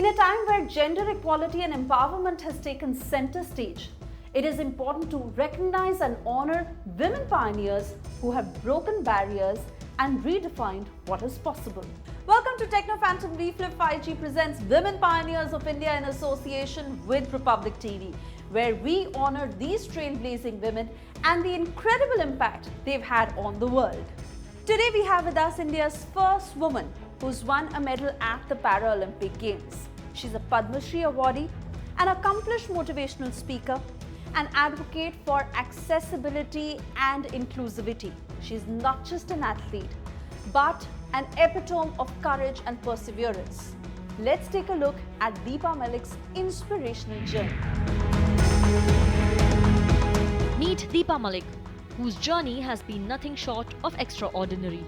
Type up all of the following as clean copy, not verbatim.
In a time where gender equality and empowerment has taken center stage, it is important to recognize and honor women pioneers who have broken barriers and redefined what is possible. Welcome to TECNO Phantom V Flip 5G presents Women Pioneers of India in association with Republic TV, where we honor these trailblazing women and the incredible impact they've had on the world. Today we have with us India's first woman who's won a medal at the Paralympic Games. She's a Padma Shri awardee, an accomplished motivational speaker, an advocate for accessibility and inclusivity. She's not just an athlete, but an epitome of courage and perseverance. Let's take a look at Deepa Malik's inspirational journey. Meet Deepa Malik, whose journey has been nothing short of extraordinary.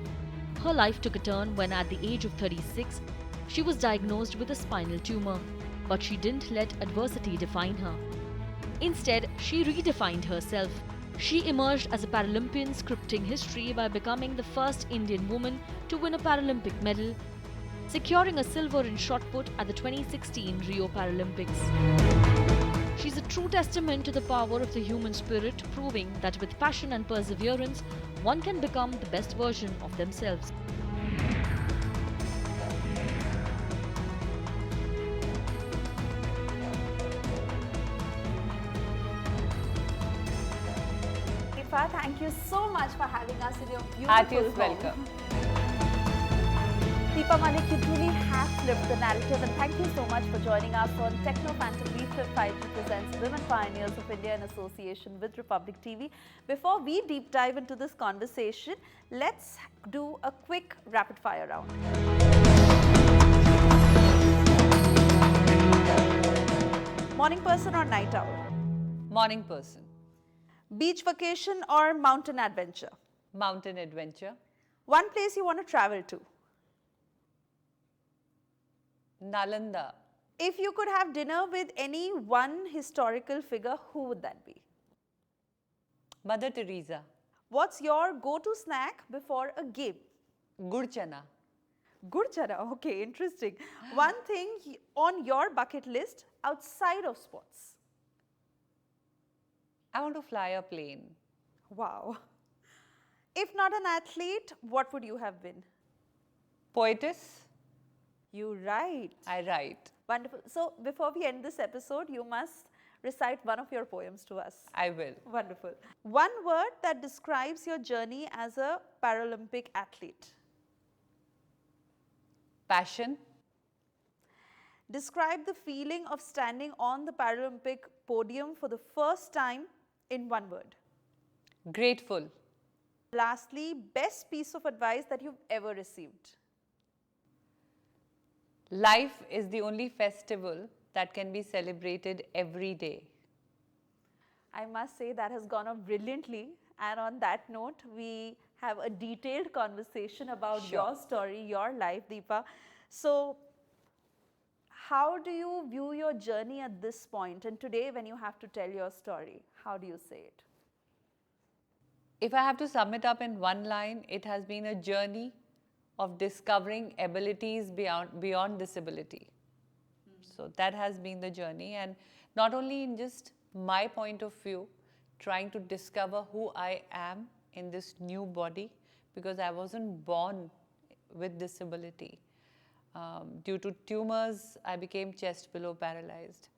Her life took a turn when at the age of 36, she was diagnosed with a spinal tumor, but she didn't let adversity define her. Instead, she redefined herself. She emerged as a Paralympian, scripting history by becoming the first Indian woman to win a Paralympic medal, securing a silver in shot put at the 2016 Rio Paralympics. She's a true testament to the power of the human spirit, proving that with passion and perseverance, one can become the best version of themselves. Deepa, thank you so much for having us in your beautiful Heartiest home. welcome. Deepa Malik, you truly have flipped the narrative, and thank you so much for joining us on TECNO Phantom V Flip 5G presents Women Pioneers of India in association with Republic TV. Before we deep dive into this conversation, let's do a quick rapid fire round. Morning person or night owl? Morning person. Beach vacation or mountain adventure? Mountain adventure. One place you want to travel to? Nalanda. If you could have dinner with any one historical figure, who would that be? Mother Teresa. What's your go-to snack before a game? Gud chana. Good chana, okay, interesting. One thing on your bucket list outside of sports? I want to fly a plane. Wow. If not an athlete, what would you have been? Poetess. You write. I write. Wonderful. So before we end this episode, you must recite one of your poems to us. I will. Wonderful. One word that describes your journey as a Paralympic athlete. Passion. Describe the feeling of standing on the Paralympic podium for the first time in one word. Grateful. Lastly, best piece of advice that you've ever received. Life is the only festival that can be celebrated every day. I must say that has gone off brilliantly, and on that note, we have a detailed conversation about your story, your life, Deepa. So, how do you view your journey at this point? And today, when you have to tell your story, how do you say it? If I have to sum it up in one line, it has been a journey of discovering abilities beyond disability. So that has been the journey, and not only in just my point of view, trying to discover who I am in this new body, because I wasn't born with disability. Due to tumors, I became chest below paralyzed.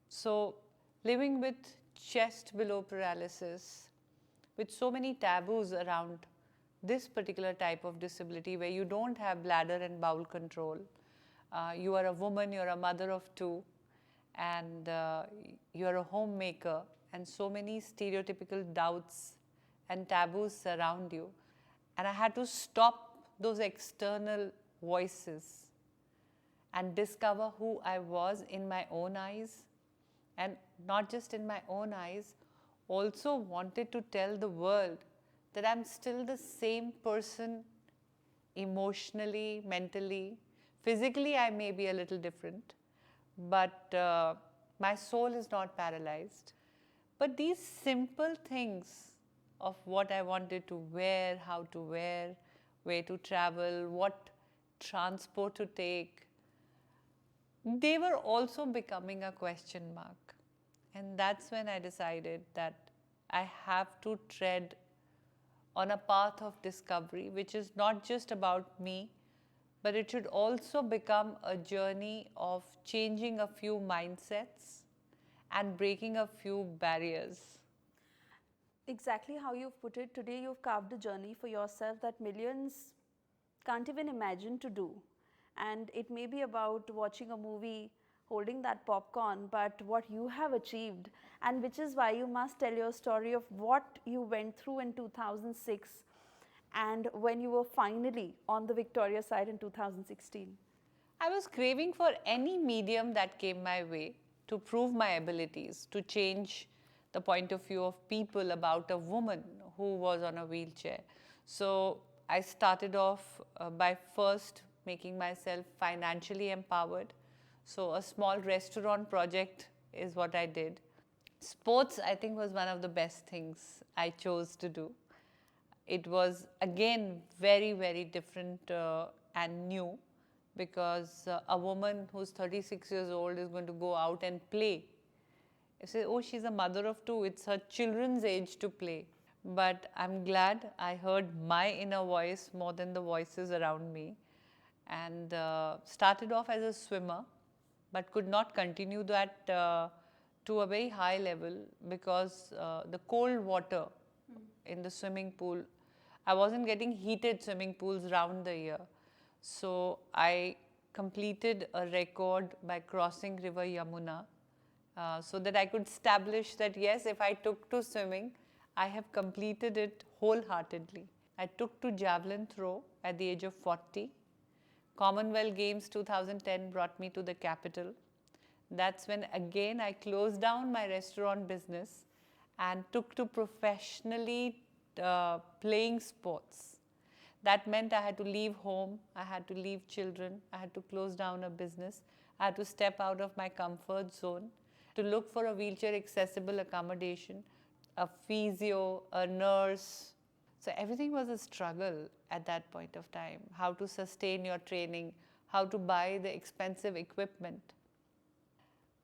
So living with chest below paralysis, with so many taboos around this particular type of disability where you don't have bladder and bowel control. You are a woman, you're a mother of two, and you're a homemaker, and so many stereotypical doubts and taboos surround you. And I had to stop those external voices and discover who I was in my own eyes, and not just in my own eyes, also wanted to tell the world that I'm still the same person emotionally, mentally. Physically, I may be a little different, but my soul is not paralyzed. But these simple things of what I wanted to wear, how to wear, where to travel, what transport to take, they were also becoming a question mark. And that's when I decided that I have to tread on a path of discovery, which is not just about me, but it should also become a journey of changing a few mindsets and breaking a few barriers. Exactly how you've put it, today you've carved a journey for yourself that millions can't even imagine to do. And it may be about watching a movie, holding that popcorn, but what you have achieved, and which is why you must tell your story of what you went through in 2006 and when you were finally on the victorious side in 2016. I was craving for any medium that came my way to prove my abilities, to change the point of view of people about a woman who was on a wheelchair. So I started off by first making myself financially empowered. So a small restaurant project is what I did. Sports, I think, was one of the best things I chose to do. It was again very, very different and new, because a woman who's 36 years old is going to go out and play. You say, oh, she's a mother of two, it's her children's age to play. But I'm glad I heard my inner voice more than the voices around me, and started off as a swimmer, but could not continue that to a very high level, because the cold water in the swimming pool, I wasn't getting heated swimming pools round the year. So I completed a record by crossing river Yamuna, so that I could establish that yes, if I took to swimming, I have completed it wholeheartedly. I took to javelin throw at the age of 40. Commonwealth Games 2010 brought me to the capital. That's when again I closed down my restaurant business and took to professionally playing sports. That meant I had to leave home, I had to leave children, I had to close down a business, I had to step out of my comfort zone to look for a wheelchair accessible accommodation, a physio, a nurse. So everything was a struggle at that point of time. How to sustain your training, how to buy the expensive equipment.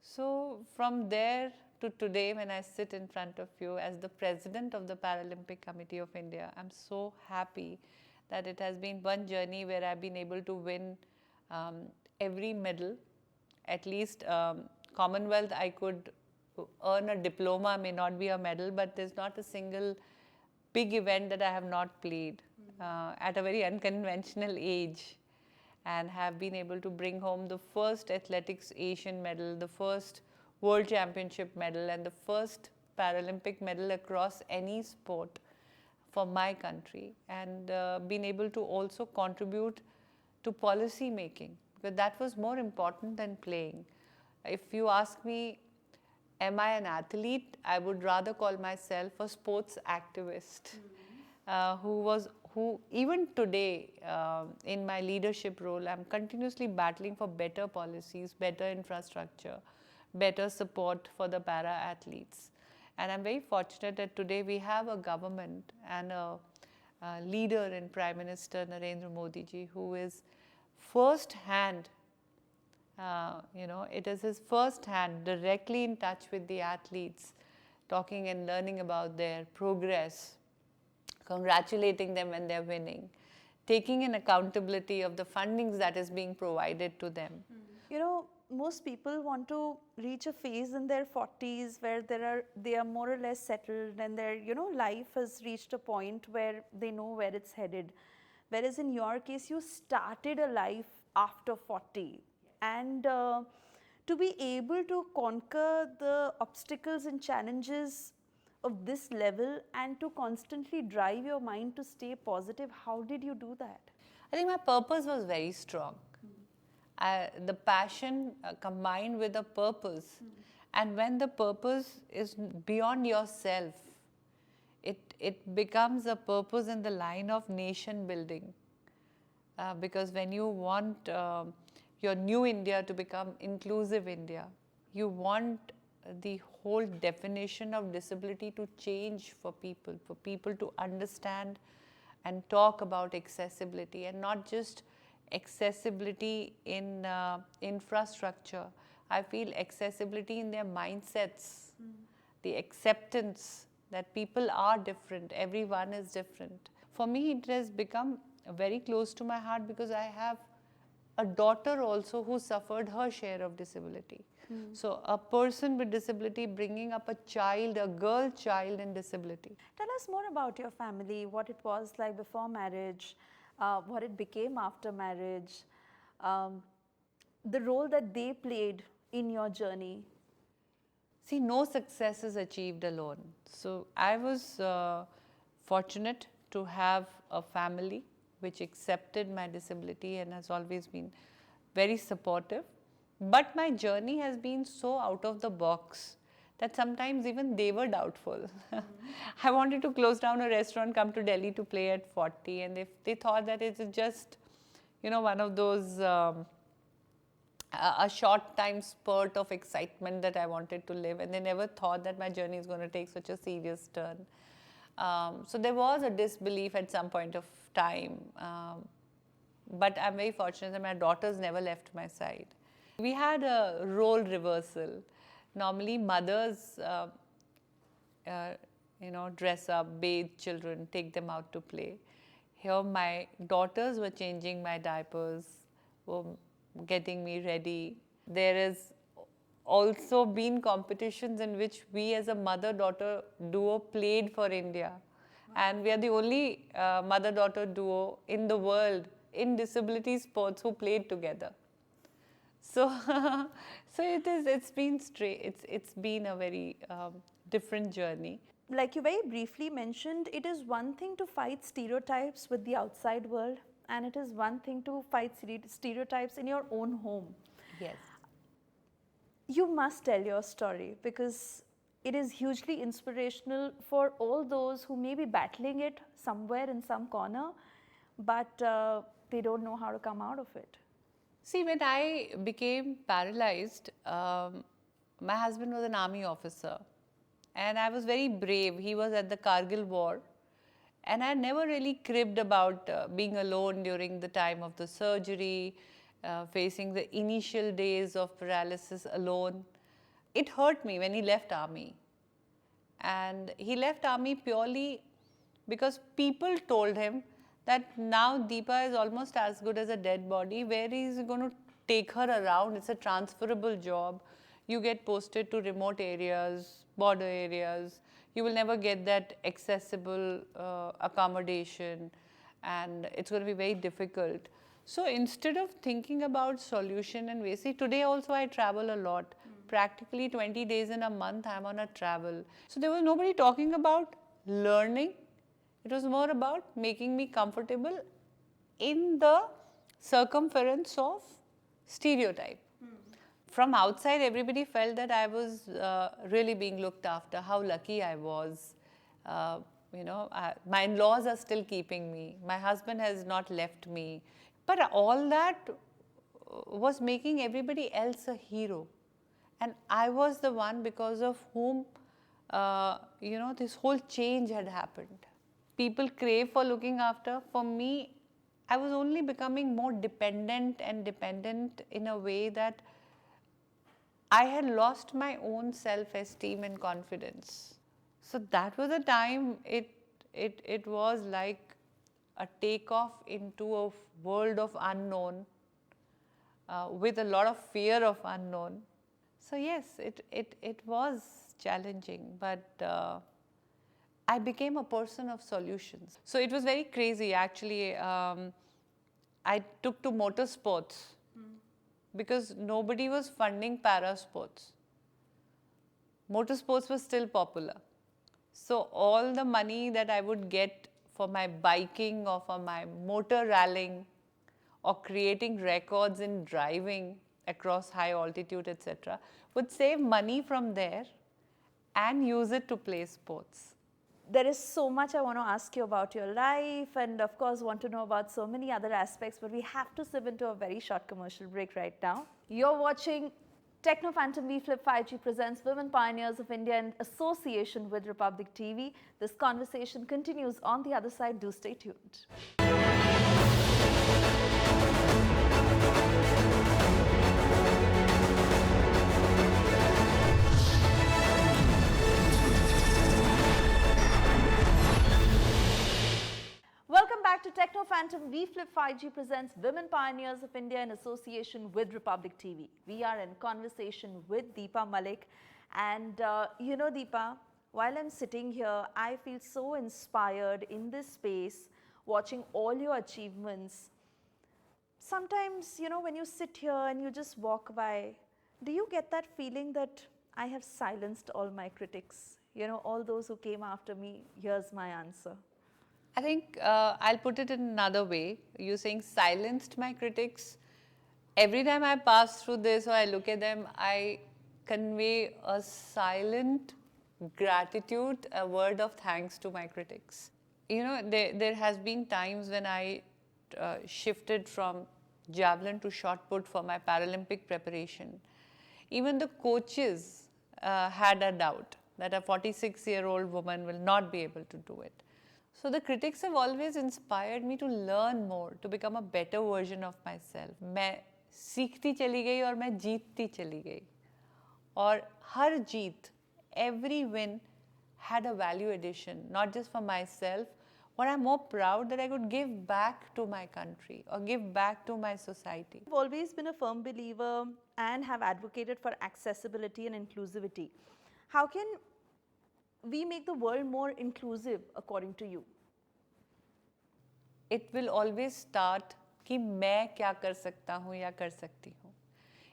So from there to today, when I sit in front of you as the president of the Paralympic Committee of India, I'm so happy that it has been one journey where I've been able to win every medal. At least Commonwealth, I could earn a diploma, may not be a medal, but there's not a single big event that I have not played at a very unconventional age, and have been able to bring home the first athletics Asian medal, the first world championship medal, and the first Paralympic medal across any sport for my country, and been able to also contribute to policy making, because that was more important than playing. If you ask me, am I an athlete? I would rather call myself a sports activist, who even today in my leadership role, I'm continuously battling for better policies, better infrastructure, better support for the para athletes. And I'm very fortunate that today we have a government and a leader in Prime Minister Narendra Modi ji, who is first hand, it is his first hand directly in touch with the athletes, talking and learning about their progress, congratulating them when they're winning, taking an accountability of the fundings that is being provided to them. You know, most people want to reach a phase in their 40s where they are more or less settled, and their life has reached a point where they know where it's headed. Whereas in your case, you started a life after 40, and to be able to conquer the obstacles and challenges of this level and to constantly drive your mind to stay positive, how did you do that? I think my purpose was very strong. The passion combined with the purpose, and when the purpose is beyond yourself, it becomes a purpose in the line of nation building, because when you want your new India to become inclusive India, you want the whole definition of disability to change for people to understand and talk about accessibility, and not just accessibility in infrastructure. I feel accessibility in their mindsets, the acceptance that people are different, everyone is different. For me, it has become very close to my heart because I have a daughter also who suffered her share of disability. So a person with disability bringing up a child, a girl child in disability. Tell us more about your family, what it was like before marriage, what it became after marriage, the role that they played in your journey. See, no success is achieved alone. So I was fortunate to have a family which accepted my disability and has always been very supportive. But my journey has been so out of the box that sometimes even they were doubtful. I wanted to close down a restaurant, come to Delhi to play at 40, and they thought that it's just, you know, one of those a short time spurt of excitement that I wanted to live, and they never thought that my journey is going to take such a serious turn. So there was a disbelief at some point of time, but I'm very fortunate that my daughters never left my side. We had a role reversal. Normally mothers, dress up, bathe children, take them out to play. Here my daughters were changing my diapers, were getting me ready. There has also been competitions in which we as a mother-daughter duo played for India. And we are the only mother-daughter duo in the world in disability sports who played together. So, it's been a very different journey. Like you very briefly mentioned, it is one thing to fight stereotypes with the outside world, and it is one thing to fight stereotypes in your own home. Yes. You must tell your story because it is hugely inspirational for all those who may be battling it somewhere in some corner, but they don't know how to come out of it. See, when I became paralyzed, my husband was an army officer and I was very brave. He was at the Kargil war and I never really cribbed about being alone during the time of the surgery, facing the initial days of paralysis alone. It hurt me when he left army, and he left army purely because people told him that now Deepa is almost as good as a dead body. Where is he going to take her around? It's a transferable job. You get posted to remote areas, border areas. You will never get that accessible accommodation, and it's going to be very difficult. So instead of thinking about solution and ways, see, today also I travel a lot. Practically 20 days in a month I'm on a travel. So there was nobody talking about learning. It was more about making me comfortable in the circumference of stereotype. From outside, everybody felt that I was really being looked after, how lucky I was. My in-laws are still keeping me. My husband has not left me. But all that was making everybody else a hero. And I was the one because of whom, this whole change had happened. People crave for looking after. For me, I was only becoming more dependent in a way that I had lost my own self-esteem and confidence. So that was a time it was like a takeoff into a world of unknown with a lot of fear of unknown. So yes, it was challenging, but I became a person of solutions. So it was very crazy actually. I took to motorsports because nobody was funding para sports. Motorsports was still popular. So all the money that I would get for my biking or for my motor rallying or creating records in driving across high altitude, etc., would save money from there and use it to play sports. There is so much I want to ask you about your life and of course want to know about so many other aspects, but we have to slip into a very short commercial break right now. You're watching TECNO Phantom V Flip 5G presents Women Pioneers of India in association with Republic TV. This conversation continues on the other side. Do stay tuned. Flip 5G presents Women Pioneers of India in association with Republic TV. We are in conversation with Deepa Malik. And you know, Deepa, while I'm sitting here, I feel so inspired in this space, watching all your achievements. Sometimes, you know, when you sit here and you just walk by, do you get that feeling that I have silenced all my critics? You know, all those who came after me, here's my answer. I think I'll put it in another way. You're saying silenced my critics. Every time I pass through this or I look at them, I convey a silent gratitude, a word of thanks to my critics. You know, there has been times when I shifted from javelin to shot put for my Paralympic preparation. Even the coaches had a doubt that a 46-year-old woman will not be able to do it. So the critics have always inspired me to learn more, to become a better version of myself. मैं सीखती चली गई और मैं जीतती चली गई. और हर जीत, every win had a value addition, not just for myself, but I'm more proud that I could give back to my country or give back to my society. I've always been a firm believer and have advocated for accessibility and inclusivity. How can we make the world more inclusive according to you? It will always start कि मैं क्या कर सकता हूँ या कर सकती हूँ.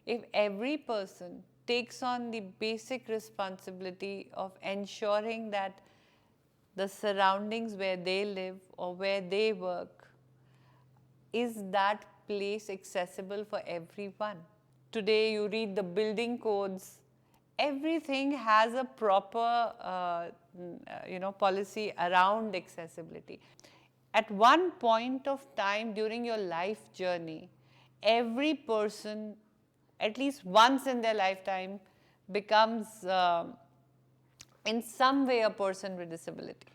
If every person takes on the basic responsibility of ensuring that the surroundings where they live or where they work, is that place accessible for everyone? Today you read the building codes, everything has a proper policy around accessibility. At one point of time during your life journey, every person, at least once in their lifetime, becomes in some way a person with disability.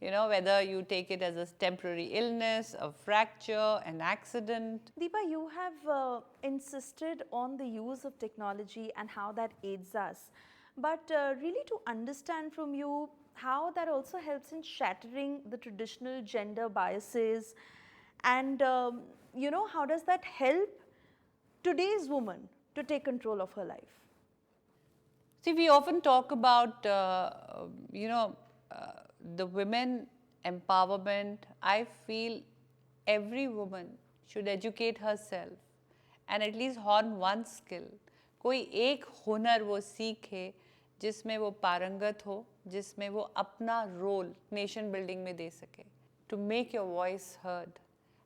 You know, whether you take it as a temporary illness, a fracture, an accident. Deepa, you have insisted on the use of technology and how that aids us. But really to understand from you how that also helps in shattering the traditional gender biases and, you know, how does that help today's woman to take control of her life? See, we often talk about, the women empowerment. I feel every woman should educate herself and at least hone one skill. कोई एक हुनर वो सीखे जिसमें वो पारंगत हो, जिसमें वो अपना रोल नेशन बिल्डिंग में दे सके. To make your voice heard,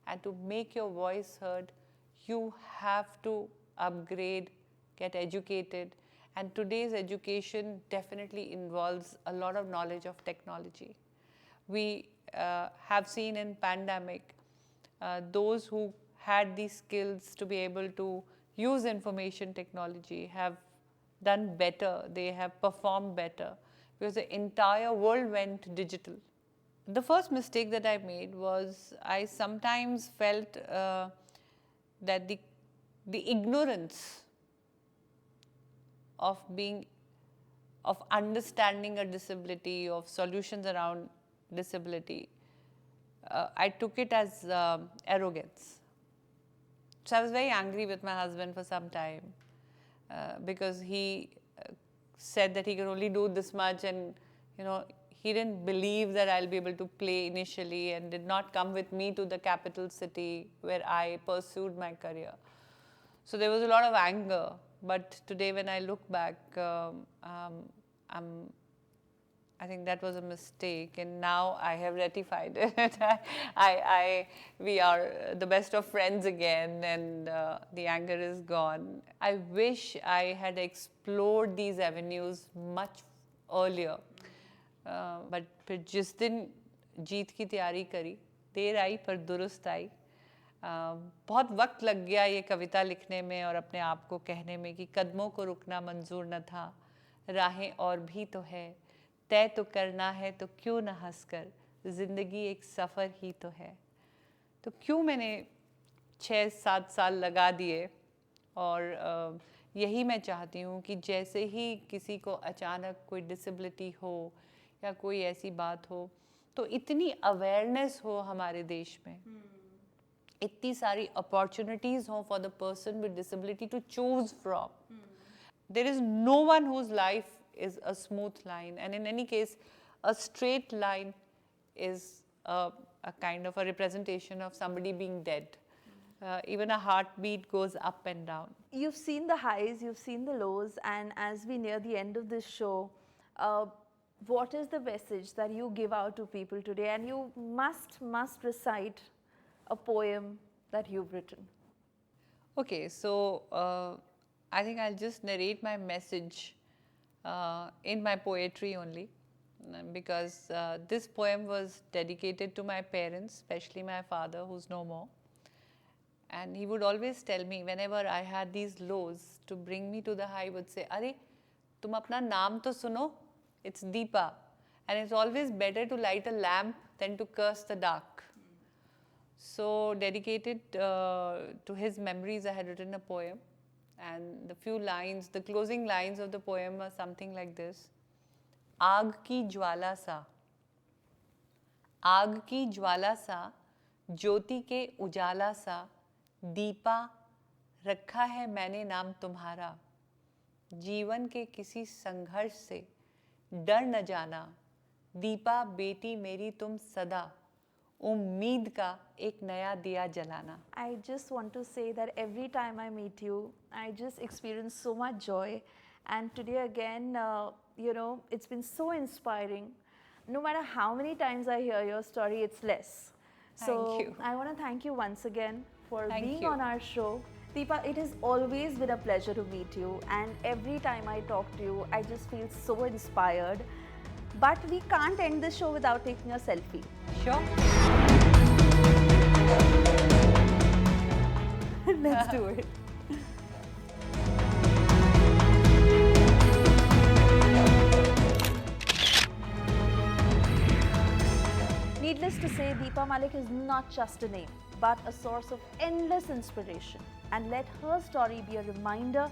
and to make your voice heard, you have to upgrade, get educated, and today's education definitely involves a lot of knowledge of technology. We have seen in pandemic, those who had these skills to be able to use information technology have done better, they have performed better because the entire world went digital. The first mistake that I made was I sometimes felt that the ignorance of understanding a disability, of solutions around disability, I took it as arrogance. So I was very angry with my husband for some time because he said that he could only do this much, and he didn't believe that I'll be able to play initially and did not come with me to the capital city where I pursued my career. So there was a lot of anger. But today when I look back, I think that was a mistake, and now I have rectified it. We are the best of friends again, and the anger is gone. I wish I had explored these avenues much earlier. But फिर जिस दिन जीत की तैयारी करी, देर आई पर दुरुस्त आई. बहुत वक्त लग गया ये कविता लिखने में और अपने आप को कहने में कि कदमों को रुकना मंजूर न था, राहें और भी तो है, तय तो करना है तो क्यों न हंसकर, ज़िंदगी एक सफ़र ही तो है. तो क्यों मैंने 6-7 साल लगा दिए, और यही मैं चाहती हूँ कि जैसे ही किसी को अचानक कोई डिसेबिलिटी हो या कोई ऐसी बात हो, तो इतनी अवेयरनेस हो हमारे देश में इतनी सारी opportunities हों for the person with disability to choose from. There is no one whose life is a smooth line, and in any case, a straight line is a kind of a representation of somebody being dead. Even a heartbeat goes up and down. You've seen the highs, you've seen the lows, and as we near the end of this show, what is the message that you give out to people today? And you must recite a poem that you've written. Okay, so I think I'll just narrate my message in my poetry only, because this poem was dedicated to my parents, especially my father, who's no more. And he would always tell me, whenever I had these lows, to bring me to the high, would say, "Arey, tum apna naam to suno, it's Deepa." And it's always better to light a lamp than to curse the dark. So dedicated to his memories, I had written a poem. And the few lines, the closing lines of the poem are something like this. आग की ज्वाला सा, आग की ज्वाला सा, ज्योति के उजाला सा, दीपा रखा है मैंने नाम तुम्हारा, जीवन के किसी संघर्ष से डर न जाना, दीपा बेटी मेरी तुम सदा, उम्मीद का एक नया दिया जलाना. I just want to say that every time I meet you, I just experience so much joy. And today again, it's been so inspiring. No matter how many times I hear your story, it's less. Thank you. I want to thank you once again for Thank being you. on our show. Deepa, it has always been a pleasure to meet you. And every time I talk to you, I just feel so inspired. But we can't end this show without taking a selfie. Sure. Let's do it. Needless to say, Deepa Malik is not just a name, but a source of endless inspiration. And let her story be a reminder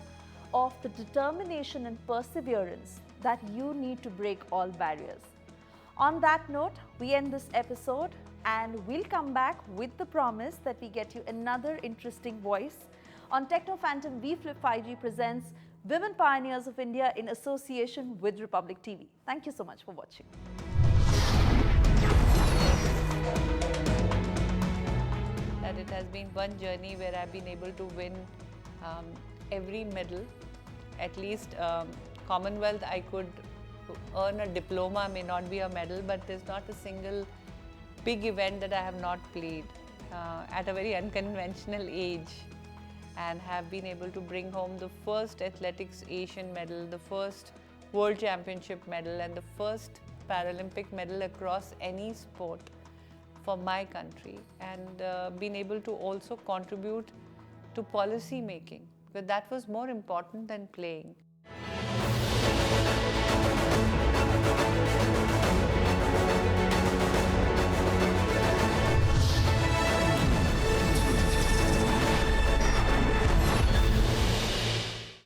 of the determination and perseverance that you need to break all barriers. On that note, we end this episode, and we'll come back with the promise that we get you another interesting voice on TECNO Phantom V Flip 5G presents Women Pioneers of India in association with Republic TV. Thank you so much for watching. That it has been one journey where I've been able to win every medal. At least Commonwealth, I could earn a diploma, may not be a medal, but there's not a single big event that I have not played at a very unconventional age, and have been able to bring home the first athletics Asian medal, the first World Championship medal, and the first Paralympic medal across any sport for my country, and been able to also contribute to policy making, but that was more important than playing.